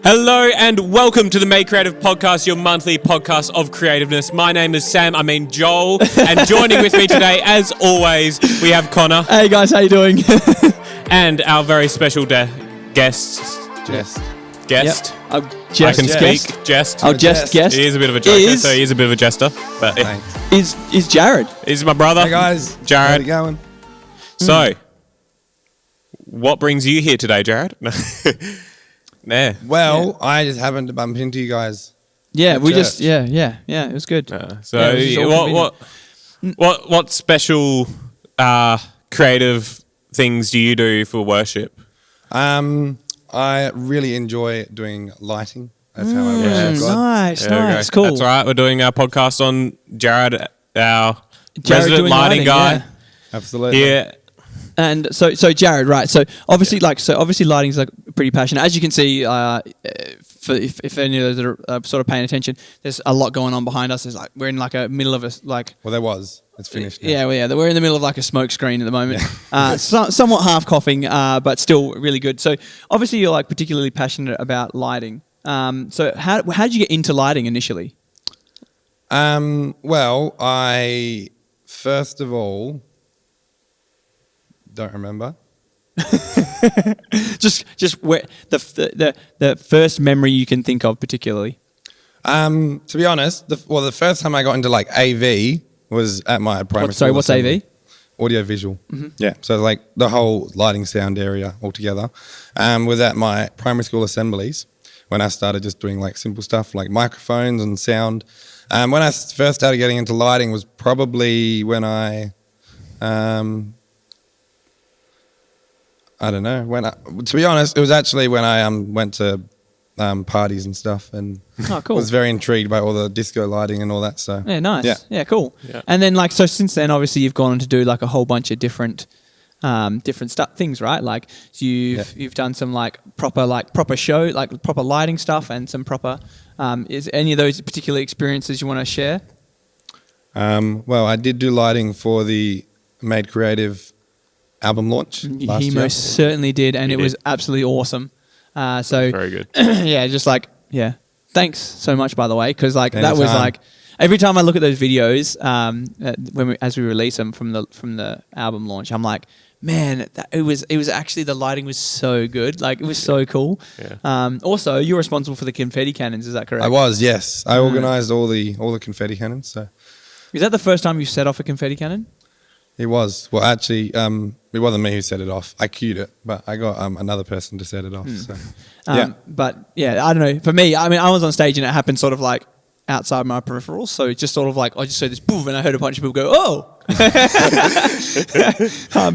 Hello and welcome to the Made Creative Podcast, your monthly podcast of creativeness. My name is Joel, and joining with me today, as always, we have Connor. Hey guys, how you doing? And our very special guest. Jest. I can speak. Jest. I'll guest. He is a bit of a joker, so he is a bit of a jester. But is Jared? He's my brother. Hey guys, Jared. how's it going? So, what brings you here today, Jared? Nah. Well, I just happened to bump into you guys. Yeah, at we church. just it was good. So, what special creative things do you do for worship? I really enjoy doing lighting. That's how I worship God. Nice, cool. That's right. We're doing our podcast on Jared, our Jared resident doing lighting guy. yeah. Absolutely. Yeah. And so Jared, right? So obviously, lighting is like pretty passionate. As you can see, if any of those that are sort of paying attention, there's a lot going on behind us. There's like we're in like a middle of Well, there was. It's finished now. Yeah, we're in the middle of like a smoke screen at the moment. Somewhat half coughing, but still really good. So obviously, you're like particularly passionate about lighting. So how did you get into lighting initially? Well, I first of all don't remember. just where the first memory you can think of particularly. To be honest, the first time I got into like AV was at my primary school. Sorry, what's AV? Audio visual. Mm-hmm. Yeah, so like the whole lighting sound area altogether was at my primary school assemblies when I started just doing like simple stuff like microphones and sound. When I first started getting into lighting was probably when I don't know. To be honest, it was actually when I went to parties and stuff and cool. was very intrigued by all the disco lighting and all that. So yeah, nice. Yeah, cool. Yeah. And then like so since then, obviously you've gone on to do like a whole bunch of different things, right? Like you've done some like proper show, like proper lighting stuff, and some proper. Is any of those particular experiences you want to share? Well, I did do lighting for the Made Creative album launch last He year. most certainly did, and it was absolutely awesome. So Very good. Thanks so much, by the way, because like Anytime. that was like every time I look at those videos as we release them from the album launch, I'm like, man, it was actually the lighting was so good, like it was so cool. Yeah. Also, you're responsible for the confetti cannons, is that correct? I was, yes. I organised all the confetti cannons. So is that the first time you set off a confetti cannon? it was. Well, actually, it wasn't me who set it off. I cued it, but I got another person to set it off. So yeah. But yeah, I don't know. For me, I mean, I was on stage and it happened sort of like outside my peripherals. So it's just sort of like, I just saw this boom and I heard a bunch of people go, oh.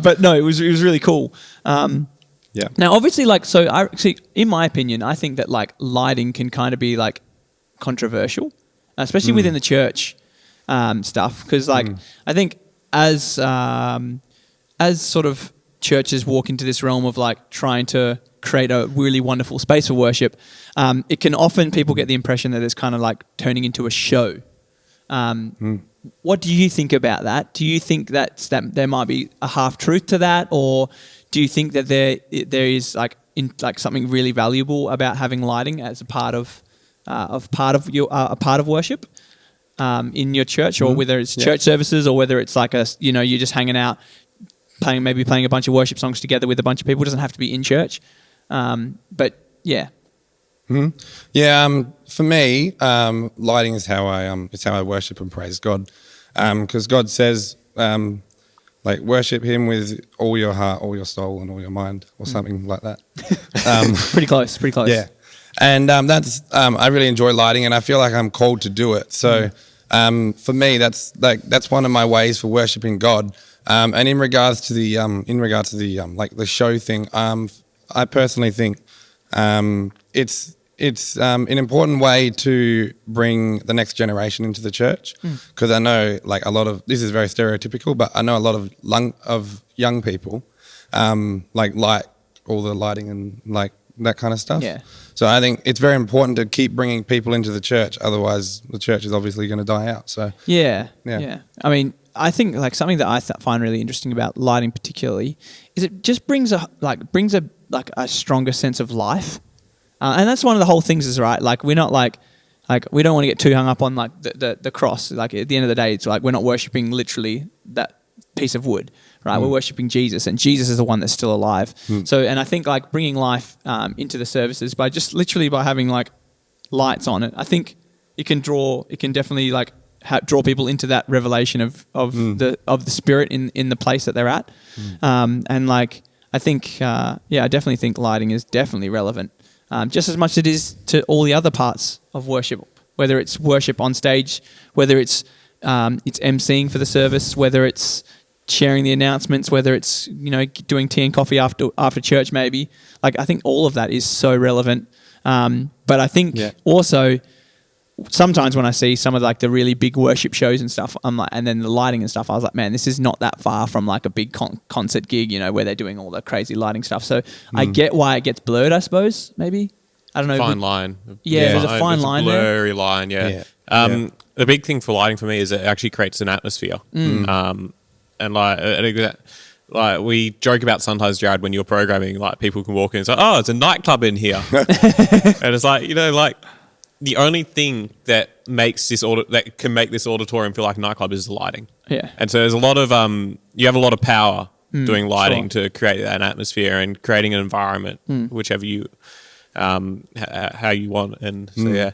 But no, it was really cool. Yeah. Now, obviously, in my opinion, I think that like lighting can kind of be like controversial, especially within the church stuff. Because like, I think as sort of churches walk into this realm of like trying to create a really wonderful space for worship, it can often people get the impression that it's kind of like turning into a show. What do you think about that? Do you think that there might be a half truth to that, or do you think that there is like something really valuable about having lighting as a part of worship in your church, or whether it's church services, or whether it's like you're just hanging out, playing a bunch of worship songs together with a bunch of people. It doesn't have to be in church, but yeah. Mm-hmm. Yeah, for me, lighting is how I worship and praise God, because God says, like, worship Him with all your heart, all your soul, and all your mind, or something like that. Pretty close. Yeah, and that's I really enjoy lighting, and I feel like I'm called to do it. So, for me, that's one of my ways for worshiping God. And in regards to the like the show thing, I personally think it's an important way to bring the next generation into the church, because I know like this is very stereotypical, but I know a lot of young people like all the lighting and like that kind of stuff. Yeah. So I think it's very important to keep bringing people into the church. Otherwise, the church is obviously going to die out. So yeah. I mean, I think like something that I find really interesting about lighting, particularly, is it just brings a stronger sense of life. And that's one of the whole things is, right, like we're not like we don't want to get too hung up on like the cross. Like at the end of the day, it's like we're not worshipping literally that piece of wood, right? We're worshipping Jesus, and Jesus is the one that's still alive. So, and I think like bringing life into the services by just literally by having like lights on it, I think it can definitely like draw people into that revelation of the Spirit in the place that they're at. And like I think I definitely think lighting is definitely relevant, just as much as it is to all the other parts of worship, whether it's worship on stage, whether it's emceeing for the service, whether it's sharing the announcements, whether it's doing tea and coffee after church, maybe. Like I think all of that is so relevant. But I think also sometimes when I see some of like the really big worship shows and stuff, I'm like, and then the lighting and stuff, I was like, man, this is not that far from like a big concert gig, where they're doing all the crazy lighting stuff. So I get why it gets blurred, I suppose, maybe. I don't know. Fine line. Yeah, there's a fine line there. Blurry line, The big thing for lighting for me is it actually creates an atmosphere. And like we joke about sometimes, Jared, when you're programming, like people can walk in and say, "Oh, it's a nightclub in here," and it's like like the only thing that makes that can make this auditorium feel like a nightclub is the lighting. Yeah, and so there's a lot of you have a lot of power doing lighting to create an atmosphere and creating an environment, whichever you how you want, and so the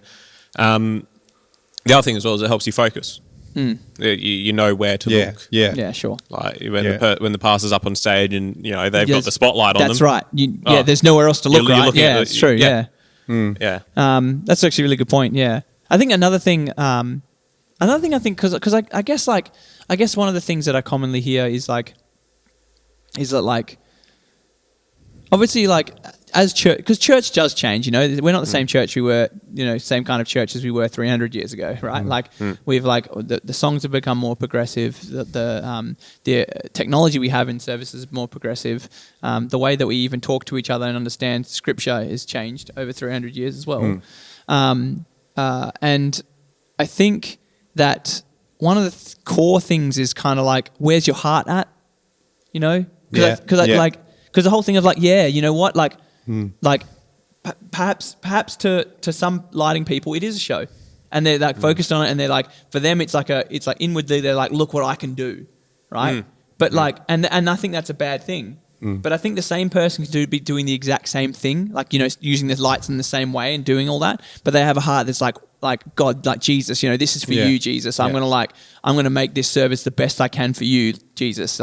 other thing as well is it helps you focus. You know where to look. Yeah, sure. Like when the pastor's up on stage and they've got the spotlight on them. That's right. There's nowhere else to look. Right? Yeah, it's true. Yeah. That's actually a really good point. Yeah, I think another thing I think because I guess one of the things that I commonly hear is that obviously like as church, because church does change, we're not the same church we were, same kind of church as we were 300 years ago, right? We've the songs have become more progressive, the technology we have in services is more progressive, the way that we even talk to each other and understand scripture has changed over 300 years as well. And I think that one of the core things is kind of like, where's your heart at? Because the whole thing of perhaps to some lighting people it is a show, and they're like focused on it, and they're like, for them it's like inwardly they're like, look what I can do, right? But and I think that's a bad thing. But I think the same person can be doing the exact same thing, using the lights in the same way and doing all that, but they have a heart that's like God, like Jesus, this is for you, Jesus. I'm gonna make this service the best I can for you, Jesus.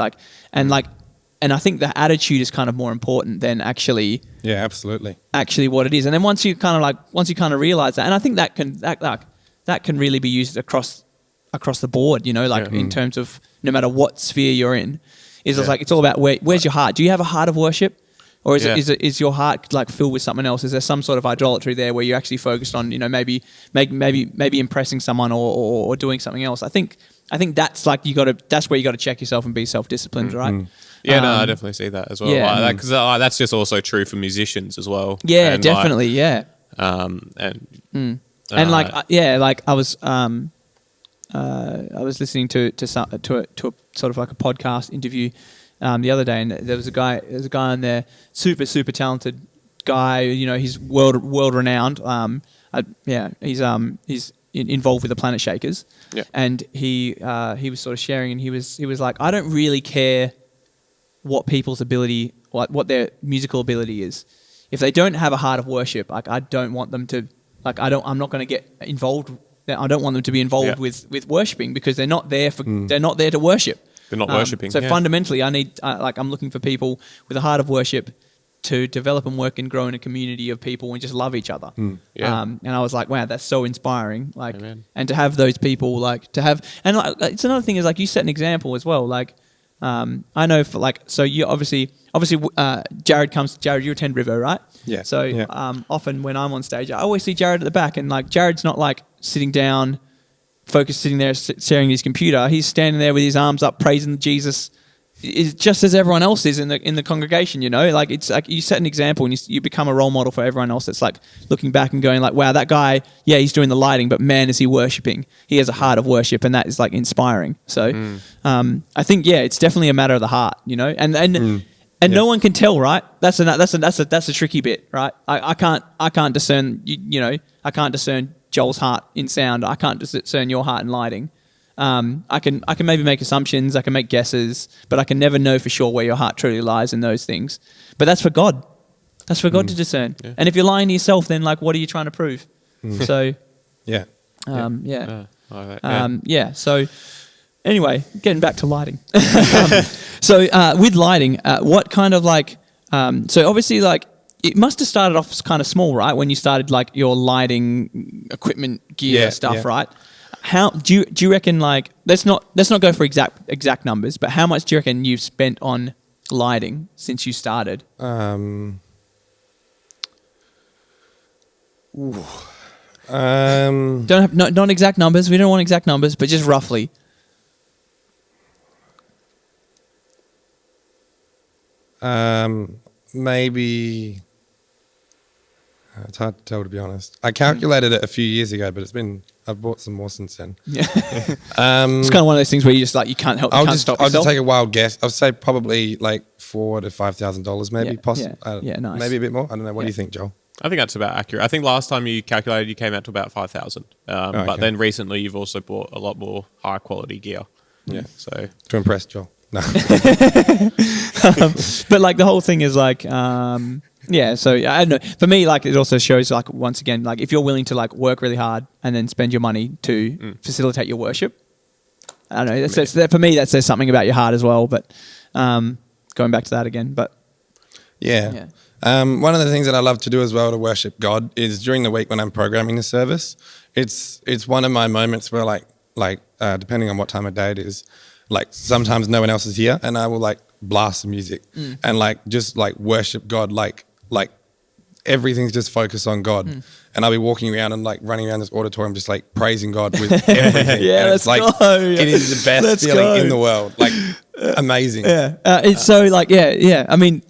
And I think the attitude is kind of more important than actually. Yeah, absolutely. Actually, what it is, and then once you kind of realize that, and I think that can really be used across the board. In terms of no matter what sphere you're in, it's all about where's your heart. Do you have a heart of worship, or is your heart like filled with something else? Is there some sort of idolatry there where you're actually focused on maybe impressing someone or doing something else? I think that's that's where you got to check yourself and be self-disciplined, right? Yeah, I definitely see that as well. Yeah, because that's just also true for musicians as well. Yeah, and definitely. I was listening to a sort of like a podcast interview the other day, and there was a guy on there, super talented guy. He's world renowned. He's involved with the Planet Shakers, and he was sort of sharing, and he was like, I don't really care what people's ability, what their musical ability is. If they don't have a heart of worship, I don't want them to, I'm not going to get involved. I don't want them to be involved with worshiping, because they're not there they're not there to worship. They're not worshiping. So fundamentally, I'm looking for people with a heart of worship to develop and work and grow in a community of people and just love each other. And I was like, wow, that's so inspiring. And to have those people, it's another thing is you set an example as well. I know for so you obviously Jared, you attend River, right? Yeah. So often when I'm on stage, I always see Jared at the back, and Jared's not sitting down, focused, sitting there staring at his computer. He's standing there with his arms up, praising Jesus, is just as everyone else is in the congregation. It's like you set an example, and you become a role model for everyone else. That's looking back and going wow, that guy, he's doing the lighting, but man, is he worshiping? He has a heart of worship, and that is inspiring. So I think it's definitely a matter of the heart, and And no one can tell, right? That's a tricky bit, right? I can't discern I can't discern Joel's heart in sound. I can't discern your heart in lighting. I can maybe make assumptions, I can make guesses, but I can never know for sure where your heart truly lies in those things. But that's for God. That's for God to discern. Yeah. And if you're lying to yourself, then like, what are you trying to prove? So, yeah. So, anyway, getting back to lighting. So with lighting, what kind of like? So obviously, like it must have started off kind of small, right? When you started like your lighting equipment gear stuff, right? How do you reckon? Like, let's not go for exact numbers, but how much do you reckon you've spent on lighting since you started? Don't have not exact numbers. We don't want exact numbers, but just roughly. Maybe it's hard to tell, to be honest. I calculated it a few years ago, but I've bought some more since then. Yeah. It's kind of one of those things where you just like you can't stop yourself. I'll just take a wild guess. I'll say probably like $4,000 to $5,000, maybe possibly. Nice. Maybe a bit more. I don't know. What do you think, Joel? I think that's about accurate. I think last time you calculated, you came out to about 5,000. But then recently, you've also bought a lot more high quality gear. Yeah. So to impress Joel. No. But like the whole thing is like, so I don't know. For me, like it also shows like once again, like if you're willing to like work really hard and then spend your money to facilitate your worship. I don't know. For me, that says something about your heart as well. But going back to that again, but yeah. One of the things that I love to do as well to worship God is during the week when I'm programming the service. It's one of my moments where like depending on what time of day it is, like sometimes no one else is here and I will like blast the music and like just like worship God, like everything's just focused on God. And I'll be walking around and like running around this auditorium just like praising God with everything. Let's like, go. It is the best feeling in the world. Like amazing. It's so like I mean,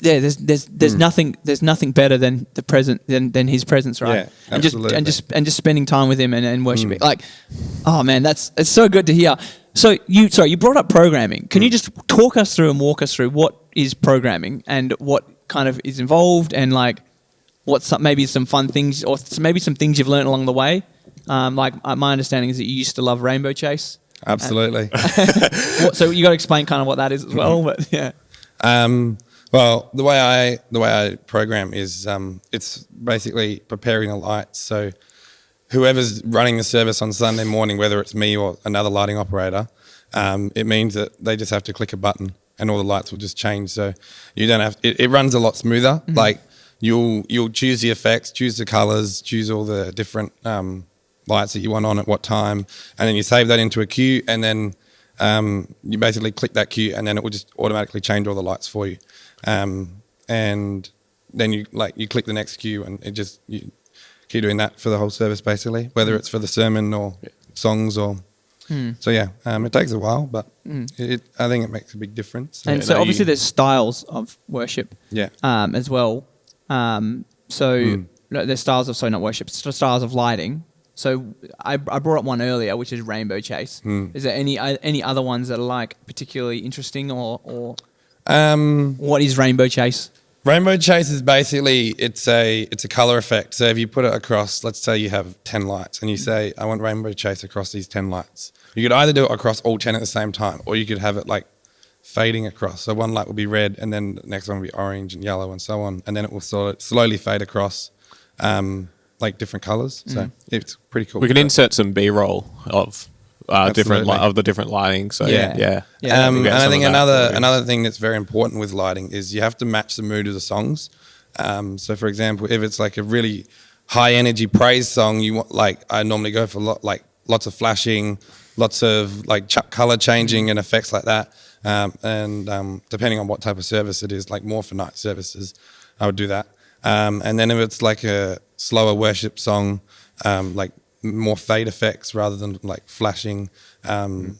there's nothing better than the present than his presence, right? Yeah, absolutely. and just spending time with him and worshiping. Like, oh man, it's so good to hear. So you brought up programming. Can you just talk us through and walk us through what is programming and what kind of is involved and like what's maybe some fun things or maybe some things you've learned along the way? Like my understanding is that you used to love Rainbow Chase. Absolutely. So you got to explain kind of what that is as well. But yeah. Well, the way I program is it's basically preparing the lights. So whoever's running the service on Sunday morning, whether it's me or another lighting operator, it means that they just have to click a button and all the lights will just change. So you don't have it runs a lot smoother. Like you'll choose the effects, choose the colors, choose all the different lights that you want on at what time, and then you save that into a queue, and then you basically click that queue, and then it will just automatically change all the lights for you. And then you click the next queue, and it just you keep doing that for the whole service, basically, whether it's for the sermon or songs or. So yeah, it takes a while, but I think it makes a big difference. And so obviously there's styles of worship, as well. So there's styles of not worship, styles of lighting. So I brought up one earlier, which is Rainbow Chase. Is there any other ones that are like particularly interesting or what is Rainbow Chase? Rainbow Chase is basically it's a color effect. So if you put it across, let's say you have 10 lights and you say, I want Rainbow Chase across these 10 lights. You could either do it across all 10 at the same time, or you could have it like fading across. So one light will be red and then the next one will be orange and yellow and so on. And then it will sort of slowly fade across like different colors. So it's pretty cool. We can insert some B-roll of the different lighting. So yeah. And I think another thing that's very important with lighting is you have to match the mood of the songs. So for example, if it's like a really high energy praise song, you want I normally go for lots of flashing, lots of color changing and effects like that. And depending on what type of service it is, like more for night services, I would do that. And then if it's like a slower worship song, like more fade effects rather than like flashing,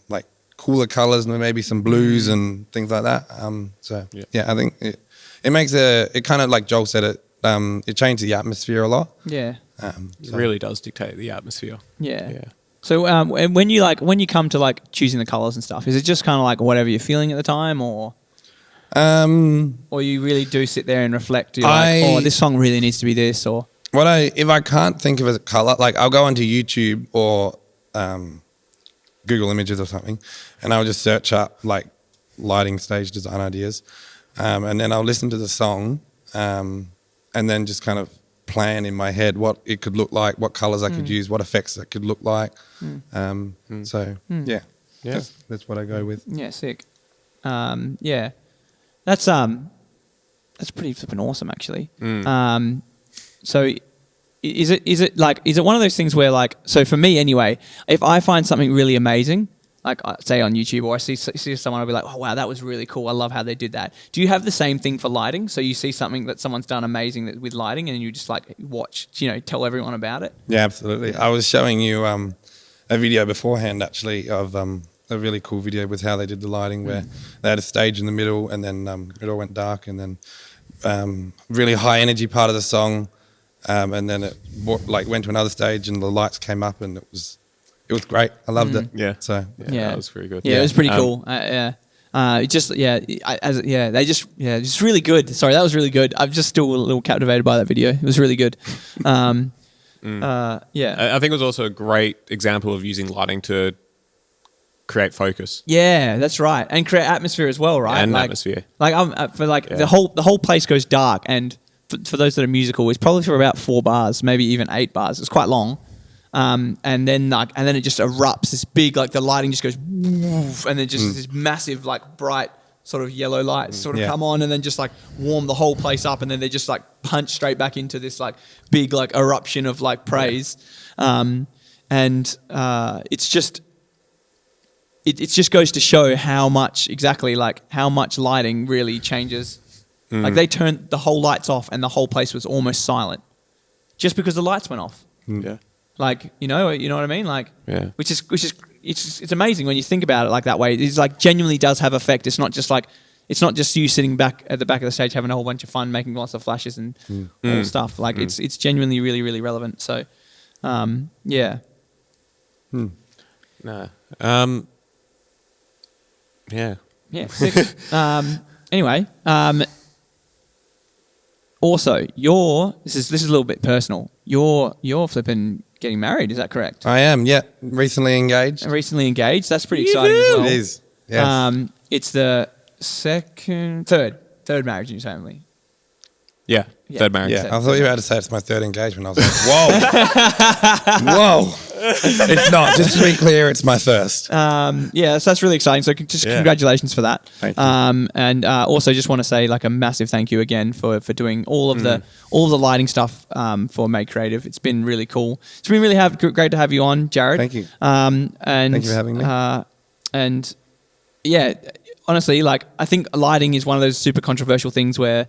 like cooler colors and maybe some blues and things like that. I think it makes it kind of like Joel said it changes the atmosphere a lot. Yeah. It really does dictate the atmosphere. Yeah. So when you come to like choosing the colors and stuff, is it just kind of like whatever you're feeling at the time, or? Or you really do sit there and reflect? You're like, oh, this song really needs to be this, or if I can't think of a color, like I'll go onto YouTube or Google Images or something, and I'll just search up like lighting stage design ideas, and then I'll listen to the song, and then just kind of plan in my head what it could look like, what colors I could use, what effects it could look like. So yeah, that's what I go with. Yeah, sick. Yeah, that's pretty flipping awesome, actually. So is it one of those things where, like, so for me anyway, if I find something really amazing, like say on YouTube, or I see someone, I'll be like, oh wow, that was really cool. I love how they did that. Do you have the same thing for lighting? So you see something that someone's done amazing with lighting, and you just like watch, tell everyone about it? Yeah, absolutely. I was showing you a video beforehand, actually, of a really cool video with how they did the lighting, where they had a stage in the middle, and then it all went dark, and then really high energy part of the song, and then it went to another stage, and the lights came up, and it was great. I loved it. Yeah. So that was pretty good. Yeah, it was pretty cool. Just really good. Sorry, that was really good. I'm just still a little captivated by that video. It was really good. Yeah. I think it was also a great example of using lighting to create focus. Yeah, that's right, and create atmosphere as well, right? And atmosphere. Like the whole place goes dark, and for those that are musical, it's probably for about 4 bars, maybe even 8 bars. It's quite long. And then it just erupts, this big, like the lighting just goes woof, and then just this massive, like bright sort of yellow lights sort of come on, and then just like warm the whole place up, and then they just like punch straight back into this like big like eruption of like praise. It's just it just goes to show how much lighting really changes. Like they turned the whole lights off, and the whole place was almost silent just because the lights went off. Yeah. Like, you know what I mean? Like, yeah. Which is it's amazing when you think about it like that way. It's like genuinely does have effect. It's not just you sitting back at the back of the stage having a whole bunch of fun, making lots of flashes and all stuff. Like it's genuinely really, really relevant. So, yeah. No. Yeah. Yeah. Sick. Anyway, also this is a little bit personal. You're flipping getting married, is that correct? I am, yeah. Recently engaged. That's pretty exciting as well. It is. Yes. It's the third marriage in your family. Yeah. Third marriage. Yeah. I thought you were about to say it's my 3rd engagement. I was like, whoa. Whoa. It's not. Just to be clear, it's my 1st. Yeah, so that's really exciting. So congratulations for that. Thank you. And also just want to say like a massive thank you again for doing all of the lighting stuff for Made Creative. It's been really cool. It's been really great to have you on, Jared. Thank you. And thank you for having me. And yeah, honestly, like I think lighting is one of those super controversial things where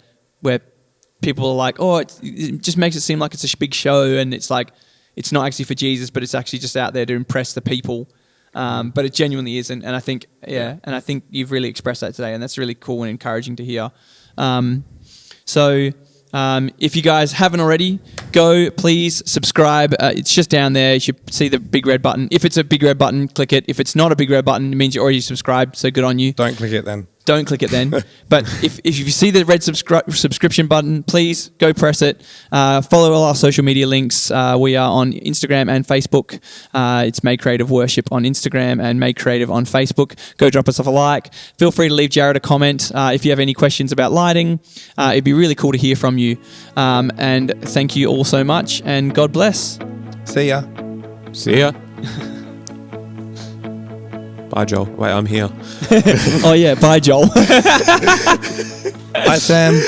people are like, oh, it just makes it seem like it's a big show, and it's like it's not actually for Jesus, but it's actually just out there to impress the people. But it genuinely isn't, and I think and I think you've really expressed that today, and that's really cool and encouraging to hear. If you guys haven't already, go please subscribe. It's just down there. You should see the big red button. If it's a big red button, click it. If it's not a big red button, it means you're already subscribed. So good on you. Don't click it then. Don't click it then. But if you see the red subscription button, please go press it. Follow all our social media links. We are on Instagram and Facebook. It's Made Creative Worship on Instagram and Made Creative on Facebook. Go drop us off a like. Feel free to leave Jared a comment if you have any questions about lighting. It'd be really cool to hear from you. And thank you all so much, and God bless. See ya. See ya. Bye, Joel. Wait, I'm here. Oh, yeah. Bye, Joel. Bye, Sam.